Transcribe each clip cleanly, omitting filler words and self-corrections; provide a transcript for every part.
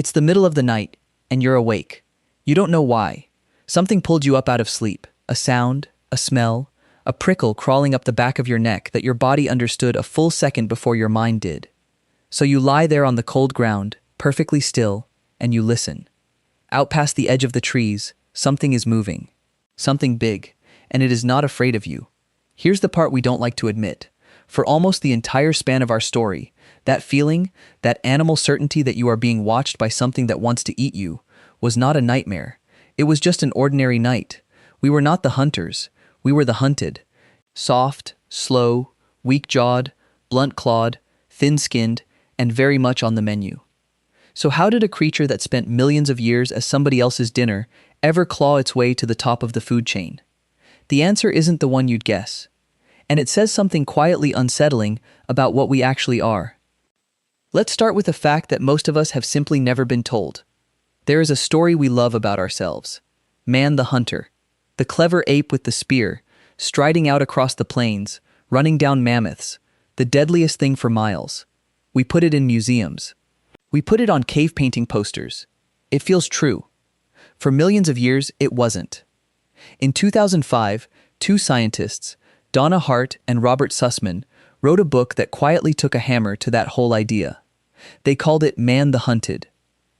It's the middle of the night, and you're awake. You don't know why. Something pulled you up out of sleep. A sound, a smell, a prickle crawling up the back of your neck that your body understood a full second before your mind did. So you lie there on the cold ground, perfectly still, and you listen. Out past the edge of the trees, something is moving. Something big, and it is not afraid of you. Here's the part we don't like to admit. For almost the entire span of our story, that feeling, that animal certainty that you are being watched by something that wants to eat you, was not a nightmare. It was just an ordinary night. We were not the hunters. We were the hunted. Soft, slow, weak-jawed, blunt-clawed, thin-skinned, and very much on the menu. So how did a creature that spent millions of years as somebody else's dinner ever claw its way to the top of the food chain? The answer isn't the one you'd guess. And it says something quietly unsettling about what we actually are. Let's start with the fact that most of us have simply never been told. There is a story we love about ourselves. Man the hunter, the clever ape with the spear, striding out across the plains, running down mammoths, the deadliest thing for miles. We put it in museums. We put it on cave painting posters. It feels true. For millions of years, it wasn't. In 2005, two scientists, Donna Hart and Robert Sussman, wrote a book that quietly took a hammer to that whole idea. They called it Man the Hunted.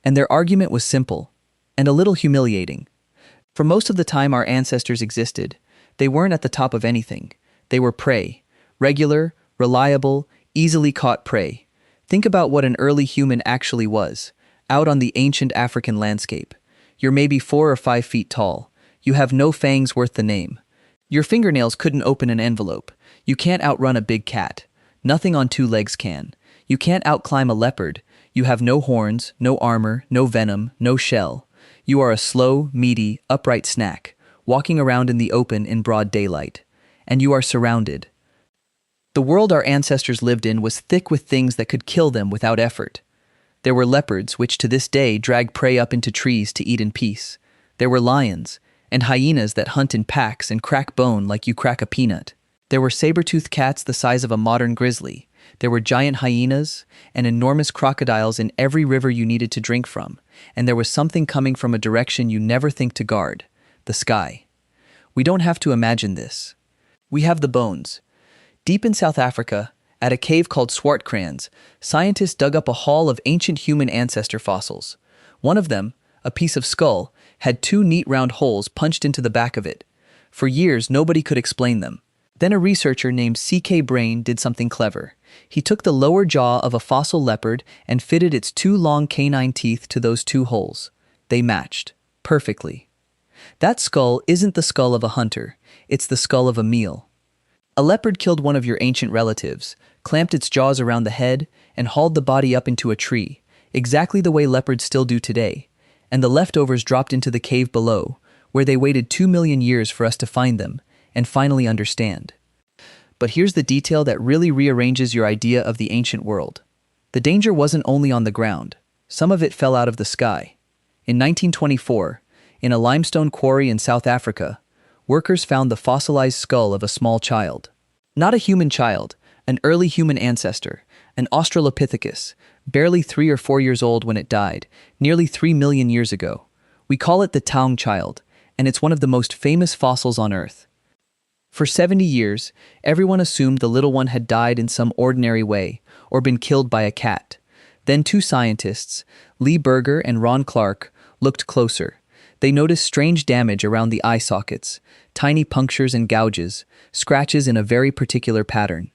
And their argument was simple, and a little humiliating. For most of the time our ancestors existed, they weren't at the top of anything. They were prey. Regular, reliable, easily caught prey. Think about what an early human actually was, out on the ancient African landscape. You're maybe 4 or 5 feet tall. You have no fangs worth the name. Your fingernails couldn't open an envelope. You can't outrun a big cat. Nothing on 2 legs can. You can't outclimb a leopard. You have no horns, no armor, no venom, no shell. You are a slow, meaty, upright snack, walking around in the open in broad daylight. And you are surrounded. The world our ancestors lived in was thick with things that could kill them without effort. There were leopards, which to this day drag prey up into trees to eat in peace. There were lions, and hyenas that hunt in packs and crack bone like you crack a peanut. There were saber-toothed cats the size of a modern grizzly. There were giant hyenas and enormous crocodiles in every river you needed to drink from, and there was something coming from a direction you never think to guard, the sky. We don't have to imagine this. We have the bones. Deep in South Africa, at a cave called Swartkrans, scientists dug up a haul of ancient human ancestor fossils. One of them, a piece of skull, had 2 neat round holes punched into the back of it. For years, nobody could explain them. Then a researcher named C.K. Brain did something clever. He took the lower jaw of a fossil leopard and fitted its 2 long canine teeth to those 2 holes. They matched. Perfectly. That skull isn't the skull of a hunter. It's the skull of a meal. A leopard killed one of your ancient relatives, clamped its jaws around the head, and hauled the body up into a tree, exactly the way leopards still do today. And the leftovers dropped into the cave below, where they waited 2 million years for us to find them, and finally understand. But here's the detail that really rearranges your idea of the ancient world. The danger wasn't only on the ground. Some of it fell out of the sky. In 1924, in a limestone quarry in South Africa, workers found the fossilized skull of a small child. Not a human child, an early human ancestor, an Australopithecus, barely 3 or 4 years old when it died, nearly 3 million years ago. We call it the Taung Child, and it's one of the most famous fossils on Earth. For 70 years, everyone assumed the little one had died in some ordinary way, or been killed by a cat. Then 2 scientists, Lee Berger and Ron Clark, looked closer. They noticed strange damage around the eye sockets, tiny punctures and gouges, scratches in a very particular pattern.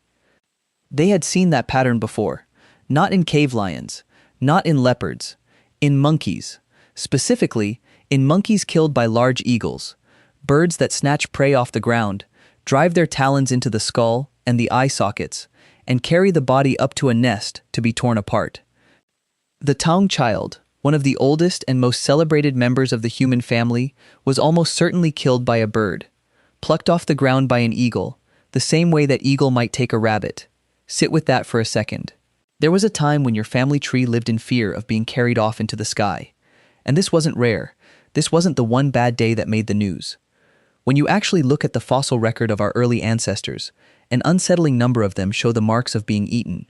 They had seen that pattern before, not in cave lions, not in leopards, in monkeys, specifically in monkeys killed by large eagles, birds that snatch prey off the ground, drive their talons into the skull and the eye sockets, and carry the body up to a nest to be torn apart. The Taung Child, one of the oldest and most celebrated members of the human family, was almost certainly killed by a bird, plucked off the ground by an eagle, the same way that eagle might take a rabbit. Sit with that for a second. There was a time when your family tree lived in fear of being carried off into the sky. And this wasn't rare. This wasn't the one bad day that made the news. When you actually look at the fossil record of our early ancestors, an unsettling number of them show the marks of being eaten.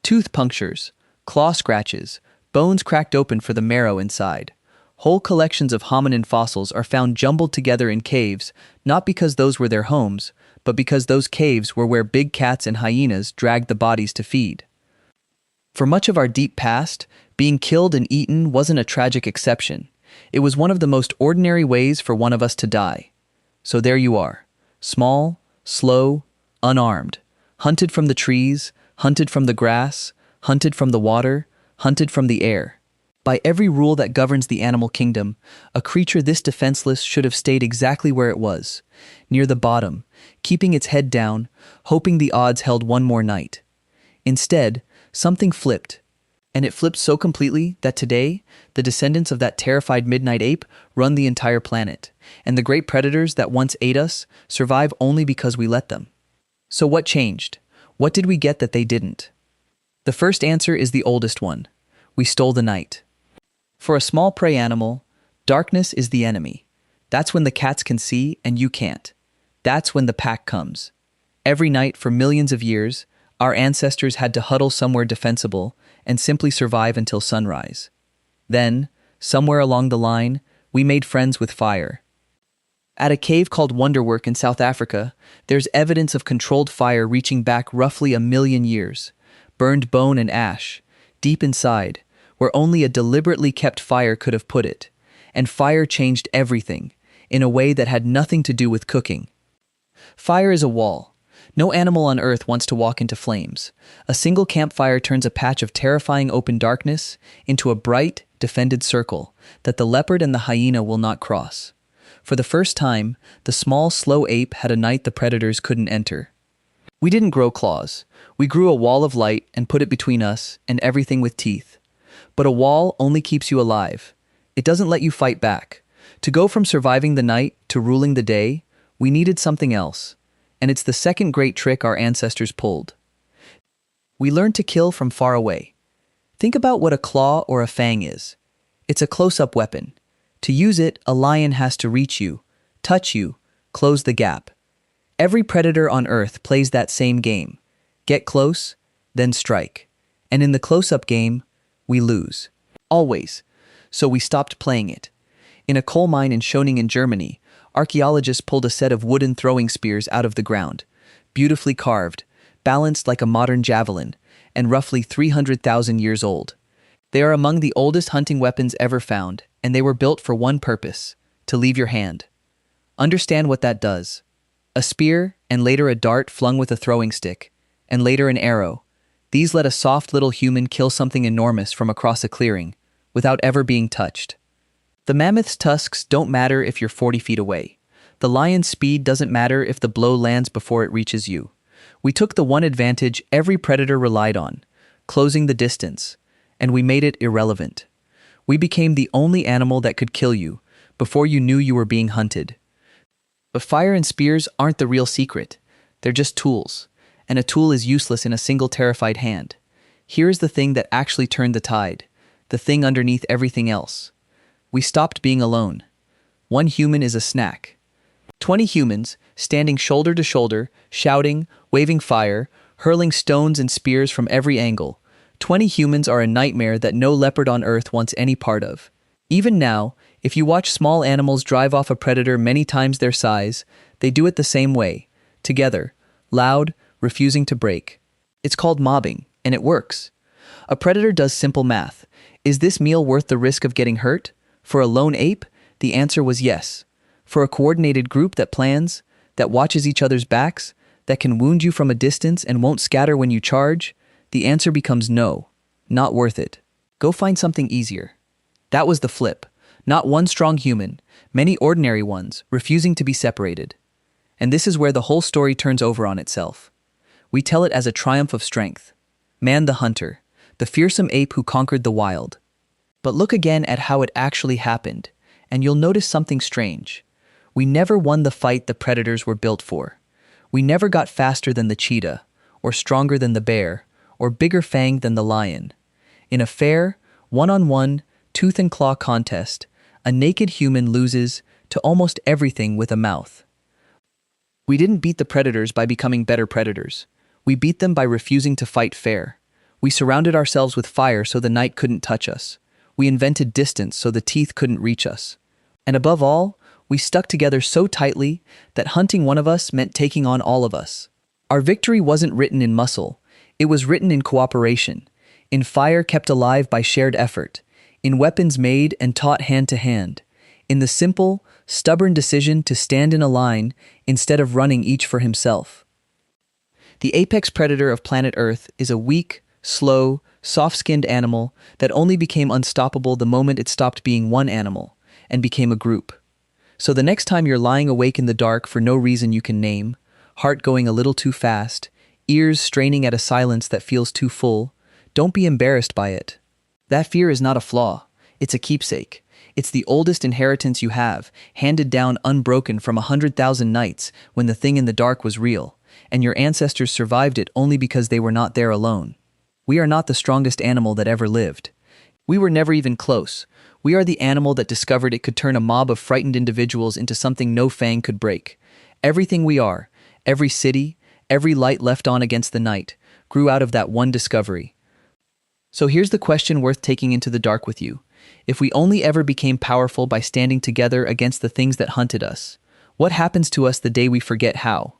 Tooth punctures, claw scratches, bones cracked open for the marrow inside. Whole collections of hominin fossils are found jumbled together in caves, not because those were their homes, but because those caves were where big cats and hyenas dragged the bodies to feed. For much of our deep past, being killed and eaten wasn't a tragic exception. It was one of the most ordinary ways for one of us to die. So there you are, small, slow, unarmed, hunted from the trees, hunted from the grass, hunted from the water, hunted from the air. By every rule that governs the animal kingdom, a creature this defenseless should have stayed exactly where it was, near the bottom, keeping its head down, hoping the odds held one more night. Instead, something flipped, and it flipped so completely that today, the descendants of that terrified midnight ape run the entire planet, and the great predators that once ate us survive only because we let them. So what changed? What did we get that they didn't? The first answer is the oldest one. We stole the night. For a small prey animal, darkness is the enemy. That's when the cats can see and you can't. That's when the pack comes. Every night for millions of years, our ancestors had to huddle somewhere defensible and simply survive until sunrise. Then, somewhere along the line, we made friends with fire. At a cave called Wonderwork in South Africa, there's evidence of controlled fire reaching back roughly 1,000,000 years. Burned bone and ash, deep inside, where only a deliberately kept fire could have put it. And fire changed everything, in a way that had nothing to do with cooking. Fire is a wall. No animal on Earth wants to walk into flames. A single campfire turns a patch of terrifying open darkness into a bright, defended circle that the leopard and the hyena will not cross. For the first time, the small, slow ape had a night the predators couldn't enter. We didn't grow claws. We grew a wall of light and put it between us and everything with teeth. But a wall only keeps you alive. It doesn't let you fight back. To go from surviving the night to ruling the day, we needed something else. And it's the second great trick our ancestors pulled. We learned to kill from far away. Think about what a claw or a fang is. It's a close-up weapon. To use it, a lion has to reach you, touch you, close the gap. Every predator on Earth plays that same game. Get close, then strike. And in the close-up game, we lose. Always. So we stopped playing it. In a coal mine in Schoningen, Germany, archaeologists pulled a set of wooden throwing spears out of the ground, beautifully carved, balanced like a modern javelin, and roughly 300,000 years old. They are among the oldest hunting weapons ever found, and they were built for one purpose: to leave your hand. Understand what that does. A spear, and later a dart flung with a throwing stick, and later an arrow. These let a soft little human kill something enormous from across a clearing, without ever being touched. The mammoth's tusks don't matter if you're 40 feet away. The lion's speed doesn't matter if the blow lands before it reaches you. We took the one advantage every predator relied on, closing the distance, and we made it irrelevant. We became the only animal that could kill you before you knew you were being hunted. But fire and spears aren't the real secret. They're just tools, and a tool is useless in a single terrified hand. Here's the thing that actually turned the tide, the thing underneath everything else. We stopped being alone. One human is a snack. 20 humans, standing shoulder to shoulder, shouting, waving fire, hurling stones and spears from every angle. 20 humans are a nightmare that no leopard on Earth wants any part of. Even now, if you watch small animals drive off a predator many times their size, they do it the same way, together, loud, refusing to break. It's called mobbing, and it works. A predator does simple math. Is this meal worth the risk of getting hurt? For a lone ape, the answer was yes. For a coordinated group that plans, that watches each other's backs, that can wound you from a distance and won't scatter when you charge, the answer becomes no, not worth it. Go find something easier. That was the flip. Not one strong human, many ordinary ones, refusing to be separated. And this is where the whole story turns over on itself. We tell it as a triumph of strength. Man the hunter, the fearsome ape who conquered the wild. But look again at how it actually happened, and you'll notice something strange. We never won the fight the predators were built for. We never got faster than the cheetah, or stronger than the bear, or bigger fanged than the lion. In a fair, one-on-one, tooth and claw contest, a naked human loses to almost everything with a mouth. We didn't beat the predators by becoming better predators. We beat them by refusing to fight fair. We surrounded ourselves with fire so the night couldn't touch us. We invented distance so the teeth couldn't reach us. And above all, we stuck together so tightly that hunting one of us meant taking on all of us. Our victory wasn't written in muscle. It was written in cooperation, in fire kept alive by shared effort, in weapons made and taught hand to hand, in the simple, stubborn decision to stand in a line instead of running each for himself. The apex predator of planet Earth is a weak, slow, soft-skinned animal that only became unstoppable the moment it stopped being one animal and became a group. So the next time you're lying awake in the dark for no reason you can name, heart going a little too fast, ears straining at a silence that feels too full, don't be embarrassed by it. That fear is not a flaw, it's a keepsake. It's the oldest inheritance you have, handed down unbroken from 100,000 nights when the thing in the dark was real, and your ancestors survived it only because they were not there alone. We are not the strongest animal that ever lived. We were never even close. We are the animal that discovered it could turn a mob of frightened individuals into something no fang could break. Everything we are, every city, every light left on against the night, grew out of that one discovery. So here's the question worth taking into the dark with you. If we only ever became powerful by standing together against the things that hunted us, what happens to us the day we forget how?